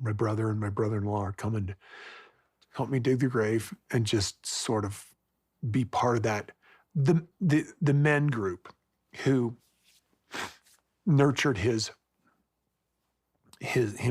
my brother and my brother-in-law are coming to help me dig the grave and just sort of be part of that. The men group who nurtured him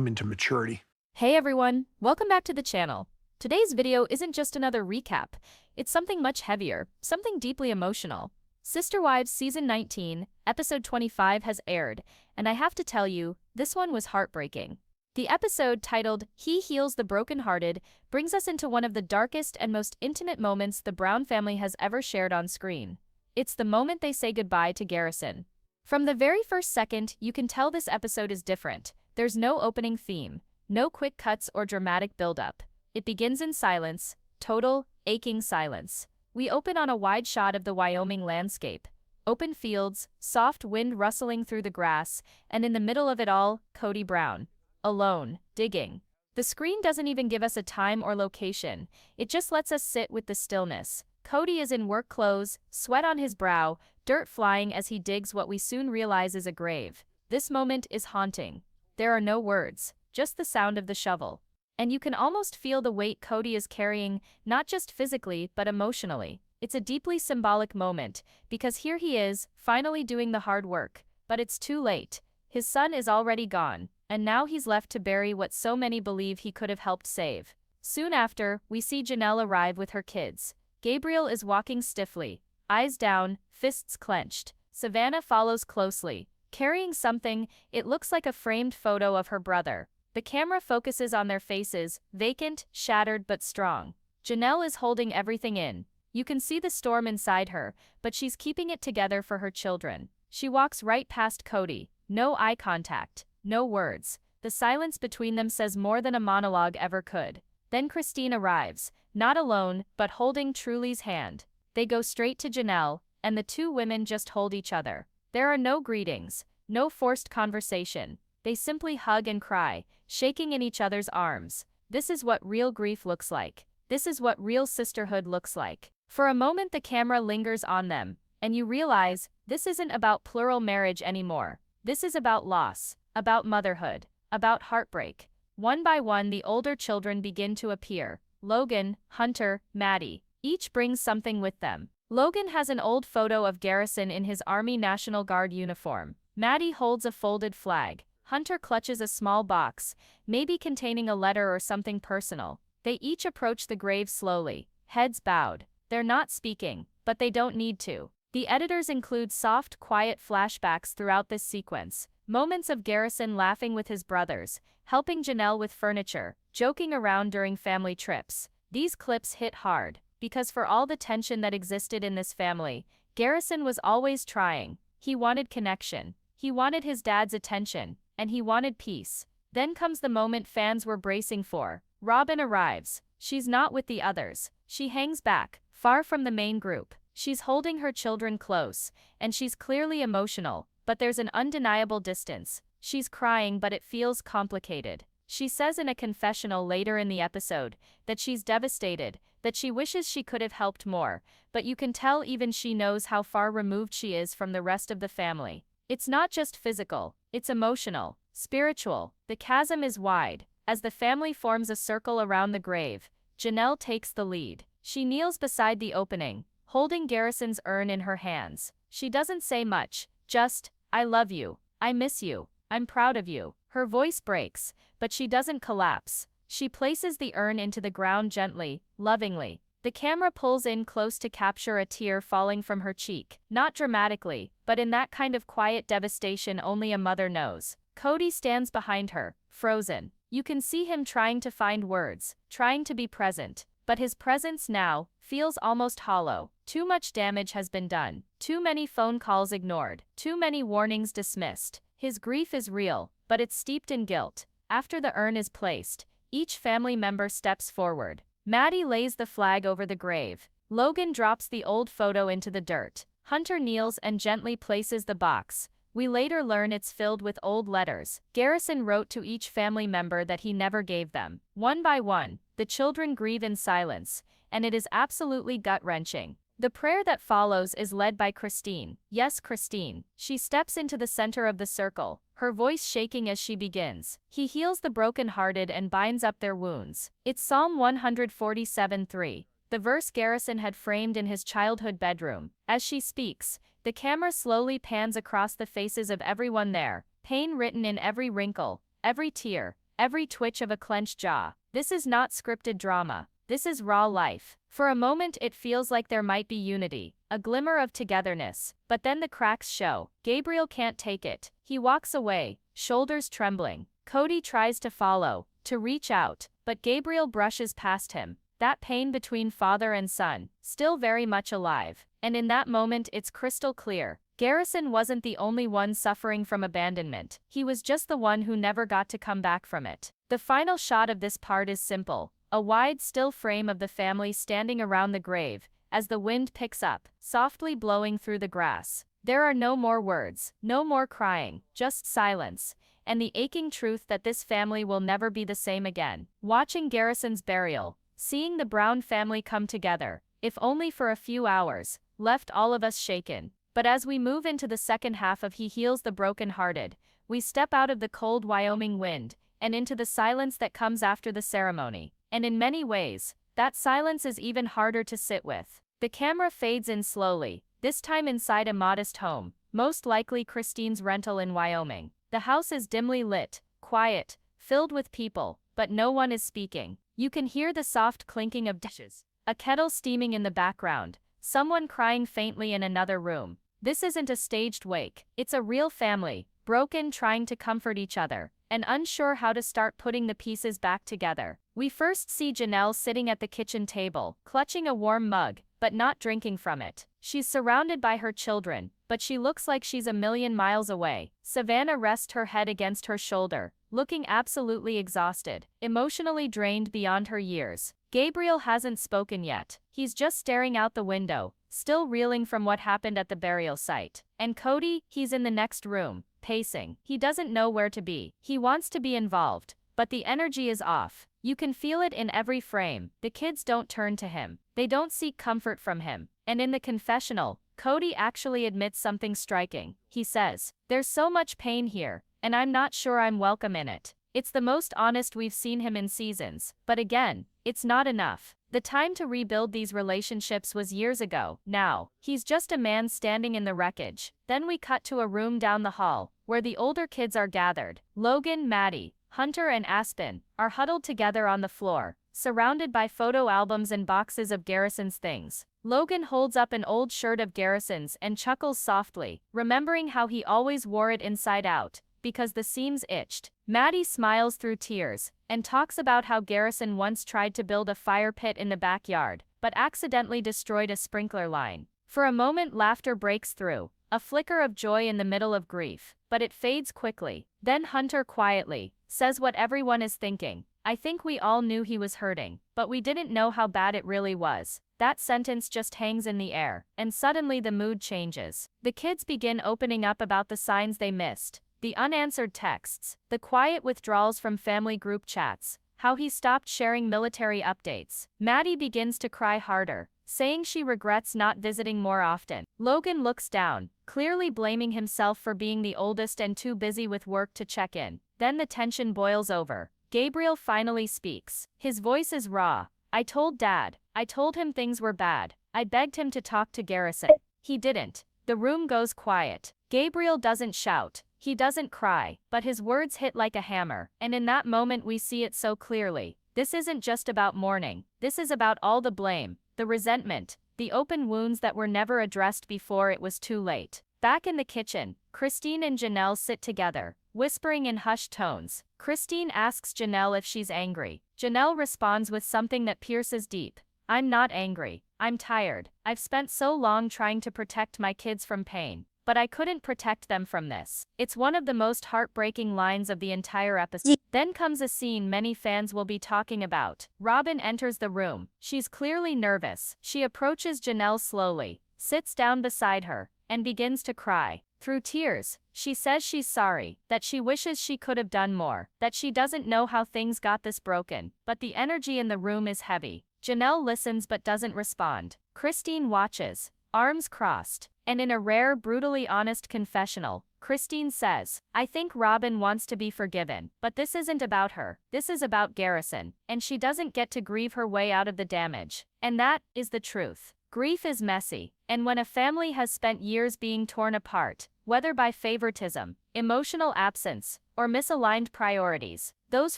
into maturity. Hey everyone, welcome back to the channel. Today's video isn't just another recap, it's something much heavier, something deeply emotional. Sister Wives Season 19, Episode 25 has aired, and I have to tell you, this one was heartbreaking. The episode, titled He Heals the Brokenhearted, brings us into one of the darkest and most intimate moments the Brown family has ever shared on screen. It's the moment they say goodbye to Garrison. From the very first second, you can tell this episode is different. There's no opening theme, no quick cuts or dramatic build-up. It begins in silence, total, aching silence. We open on a wide shot of the Wyoming landscape. Open fields, soft wind rustling through the grass, and in the middle of it all, Kody Brown. Alone, digging. The screen doesn't even give us a time or location, it just lets us sit with the stillness. Kody is in work clothes, sweat on his brow, dirt flying as he digs what we soon realize is a grave. This moment is haunting. There are no words, just the sound of the shovel. And you can almost feel the weight Kody is carrying, not just physically, but emotionally. It's a deeply symbolic moment, because here he is, finally doing the hard work. But it's too late. His son is already gone, and now he's left to bury what so many believe he could have helped save. Soon after, we see Janelle arrive with her kids. Gabriel is walking stiffly, eyes down, fists clenched. Savannah follows closely, carrying something. It looks like a framed photo of her brother. The camera focuses on their faces, vacant, shattered but strong. Janelle is holding everything in. You can see the storm inside her, but she's keeping it together for her children. She walks right past Kody. No eye contact, no words. The silence between them says more than a monologue ever could. Then Christine arrives, not alone, but holding Truly's hand. They go straight to Janelle, and the two women just hold each other. There are no greetings, no forced conversation. They simply hug and cry, shaking in each other's arms. This is what real grief looks like. This is what real sisterhood looks like. For a moment the camera lingers on them, and you realize, this isn't about plural marriage anymore. This is about loss, about motherhood, about heartbreak. One by one the older children begin to appear. Logan, Hunter, Maddie. Each brings something with them. Logan has an old photo of Garrison in his Army National Guard uniform. Maddie holds a folded flag. Hunter clutches a small box, maybe containing a letter or something personal. They each approach the grave slowly, heads bowed. They're not speaking, but they don't need to. The editors include soft, quiet flashbacks throughout this sequence. Moments of Garrison laughing with his brothers, helping Janelle with furniture, joking around during family trips. These clips hit hard, because for all the tension that existed in this family, Garrison was always trying. He wanted connection. He wanted his dad's attention. And he wanted peace. Then comes the moment fans were bracing for. Robyn arrives. She's not with the others. She hangs back, far from the main group. She's holding her children close, and she's clearly emotional, but there's an undeniable distance. She's crying, but it feels complicated. She says in a confessional later in the episode that she's devastated, that she wishes she could have helped more, but you can tell even she knows how far removed she is from the rest of the family. It's not just physical, it's emotional, spiritual. The chasm is wide. As the family forms a circle around the grave, Janelle takes the lead. She kneels beside the opening, holding Garrison's urn in her hands. She doesn't say much, just, I love you, I miss you, I'm proud of you. Her voice breaks, but she doesn't collapse. She places the urn into the ground gently, lovingly. The camera pulls in close to capture a tear falling from her cheek, not dramatically, but in that kind of quiet devastation only a mother knows. Kody stands behind her, frozen. You can see him trying to find words, trying to be present, but his presence now feels almost hollow. Too much damage has been done, too many phone calls ignored, too many warnings dismissed. His grief is real, but it's steeped in guilt. After the urn is placed, each family member steps forward. Maddie lays the flag over the grave. Logan drops the old photo into the dirt. Hunter kneels and gently places the box. We later learn it's filled with old letters Garrison wrote to each family member that he never gave them. One by one, the children grieve in silence, and it is absolutely gut-wrenching. The prayer that follows is led by Christine. Yes, Christine. She steps into the center of the circle, her voice shaking as she begins. He heals the brokenhearted and binds up their wounds. It's Psalm 147:3, the verse Garrison had framed in his childhood bedroom. As she speaks, the camera slowly pans across the faces of everyone there, pain written in every wrinkle, every tear, every twitch of a clenched jaw. This is not scripted drama. This is raw life. For a moment it feels like there might be unity, a glimmer of togetherness, but then the cracks show. Gabriel can't take it. He walks away, shoulders trembling. Kody tries to follow, to reach out, but Gabriel brushes past him. That pain between father and son, still very much alive. And in that moment it's crystal clear. Garrison wasn't the only one suffering from abandonment. He was just the one who never got to come back from it. The final shot of this part is simple. A wide, still frame of the family standing around the grave, as the wind picks up, softly blowing through the grass. There are no more words, no more crying, just silence, and the aching truth that this family will never be the same again. Watching Garrison's burial, seeing the Brown family come together, if only for a few hours, left all of us shaken. But as we move into the second half of He Heals the Brokenhearted, we step out of the cold Wyoming wind, and into the silence that comes after the ceremony. And in many ways, that silence is even harder to sit with. The camera fades in slowly, this time inside a modest home, most likely Christine's rental in Wyoming. The house is dimly lit, quiet, filled with people, but no one is speaking. You can hear the soft clinking of dishes, a kettle steaming in the background, someone crying faintly in another room. This isn't a staged wake, it's a real family, broken, trying to comfort each other, and unsure how to start putting the pieces back together. We first see Janelle sitting at the kitchen table, clutching a warm mug, but not drinking from it. She's surrounded by her children, but she looks like she's a million miles away. Savannah rests her head against her shoulder, looking absolutely exhausted, emotionally drained beyond her years. Gabriel hasn't spoken yet. He's just staring out the window, still reeling from what happened at the burial site. And Kody, he's in the next room, pacing. He doesn't know where to be. He wants to be involved, but the energy is off. You can feel it in every frame. The kids don't turn to him. They don't seek comfort from him. And in the confessional, Kody actually admits something striking. He says, "There's so much pain here, and I'm not sure I'm welcome in it." It's the most honest we've seen him in seasons. But again, it's not enough. The time to rebuild these relationships was years ago. Now, he's just a man standing in the wreckage. Then we cut to a room down the hall, where the older kids are gathered. Logan, Maddie, Hunter and Aspen are huddled together on the floor, surrounded by photo albums and boxes of Garrison's things. Logan holds up an old shirt of Garrison's and chuckles softly, remembering how he always wore it inside out, because the seams itched. Maddie smiles through tears, and talks about how Garrison once tried to build a fire pit in the backyard, but accidentally destroyed a sprinkler line. For a moment laughter breaks through, a flicker of joy in the middle of grief, but it fades quickly. Then Hunter quietly says what everyone is thinking. "I think we all knew he was hurting, but we didn't know how bad it really was." That sentence just hangs in the air, and suddenly the mood changes. The kids begin opening up about the signs they missed, the unanswered texts, the quiet withdrawals from family group chats, how he stopped sharing military updates. Maddie begins to cry harder, saying she regrets not visiting more often. Logan looks down, clearly blaming himself for being the oldest and too busy with work to check in. Then the tension boils over. Gabriel finally speaks. His voice is raw. "I told Dad. I told him things were bad. I begged him to talk to Garrison. He didn't." The room goes quiet. Gabriel doesn't shout. He doesn't cry, but his words hit like a hammer, and in that moment we see it so clearly. This isn't just about mourning. This is about all the blame, the resentment, the open wounds that were never addressed before it was too late. Back in the kitchen, Christine and Janelle sit together, whispering in hushed tones. Christine asks Janelle if she's angry. Janelle responds with something that pierces deep. "I'm not angry. I'm tired. I've spent so long trying to protect my kids from pain, but I couldn't protect them from this." It's one of the most heartbreaking lines of the entire episode. Then comes a scene many fans will be talking about. Robyn enters the room. She's clearly nervous. She approaches Janelle slowly, sits down beside her, and begins to cry. Through tears, she says she's sorry, that she wishes she could have done more, that she doesn't know how things got this broken, but the energy in the room is heavy. Janelle listens but doesn't respond. Christine watches, arms crossed, and in a rare, brutally honest confessional, Christine says, "I think Robyn wants to be forgiven, but this isn't about her. This is about Garrison, and she doesn't get to grieve her way out of the damage." And that is the truth. Grief is messy, and when a family has spent years being torn apart, whether by favoritism, emotional absence, or misaligned priorities, those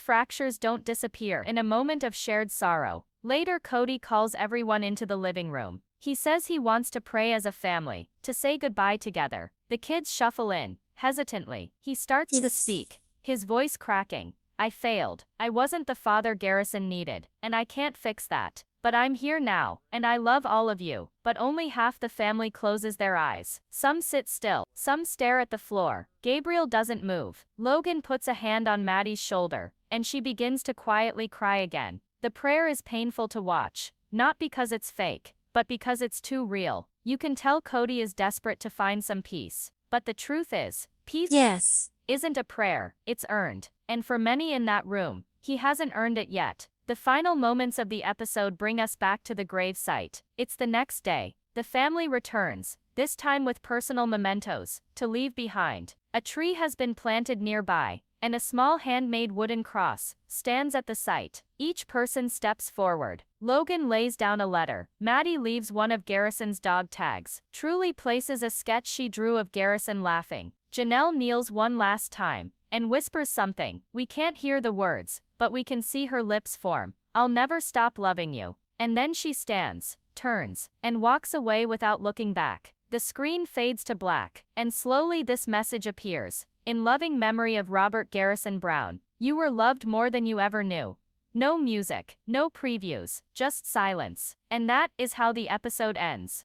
fractures don't disappear in a moment of shared sorrow. Later, Kody calls everyone into the living room. He says he wants to pray as a family, to say goodbye together. The kids shuffle in, hesitantly. He starts to speak, his voice cracking. "I failed. I wasn't the father Garrison needed, and I can't fix that. But I'm here now, and I love all of you." But only half the family closes their eyes. Some sit still, some stare at the floor. Gabriel doesn't move. Logan puts a hand on Maddie's shoulder, and she begins to quietly cry again. The prayer is painful to watch, not because it's fake, but because it's too real. You can tell Kody is desperate to find some peace. But the truth is, peace isn't a prayer, it's earned. And for many in that room, he hasn't earned it yet. The final moments of the episode bring us back to the gravesite. It's the next day. The family returns, this time with personal mementos to leave behind. A tree has been planted nearby, and a small handmade wooden cross stands at the site. Each person steps forward. Logan lays down a letter. Maddie leaves one of Garrison's dog tags. Truly places a sketch she drew of Garrison laughing. Janelle kneels one last time and whispers something. We can't hear the words, but we can see her lips form. "I'll never stop loving you." And then she stands, turns, and walks away without looking back. The screen fades to black, and slowly this message appears. "In loving memory of Robert Garrison Brown, you were loved more than you ever knew." No music, no previews, just silence. And that is how the episode ends.